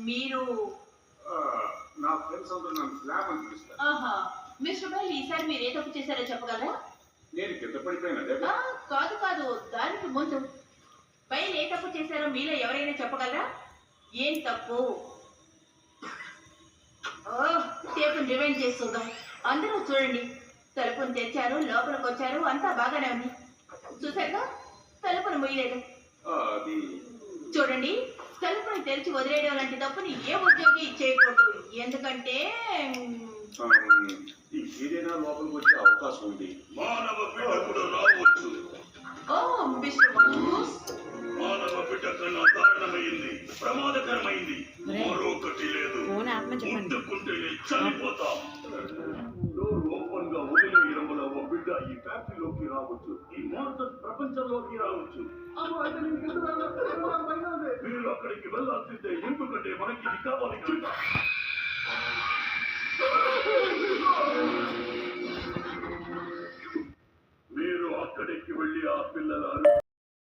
మీరు నా ఫ్రెండ్స్ అందరూ నన్ను స్లామ్ అని పిలుస్తారు. ఆహా, మిస్టర్ బైల్ ఈసారి మీరు ఏ తప్పు చేశారో చెప్పగలరా? నేను కింద పడిపోయినా. కాదు కాదు, దానికి ముందు బైల్ ఏ తప్పు చేశారో మీలో ఎవరైనా చెప్పగలరా? ఏం తప్పు? టేపుని రివైండ్ చేస్తుందా? అందరూ చూడండి, తలుపును తెచ్చారు, లోపలికి వచ్చారు, అంతా బాగానే ఉంది. చూసారుగా, తలుపును ముయ్యలేదు. చూడండి, తలుపుని తెరిచి వదిలేయడం లాంటి తప్పుని ఏ ఉద్యోగి చేయకూడదు. ఎందుకంటే ఏదైనా లోపలికి వచ్చే అవకాశం ఉంది. మానవ బిడ్డ కూడా రావచ్చు. మిస్టర్ మంజూస్, మానవ బిడ్డ కన్నా దారుణమైంది, ప్రమాదకరమైంది. మరొకటి లేదు, ముట్టుకుంటేనే చనిపోతాం. ఓపెన్ గా వదిలేయడం వల్ల ఓ బిడ్డ ఈ ఫ్యాక్టరీలోకి రావచ్చు, ఈ మాన్స్టర్స్ ప్రపంచంలోకి రావచ్చు. మీరు అక్కడికి వెళ్ళాల్సిందే, ఎందుకంటే మనకి ఇది కావాలి కనుక.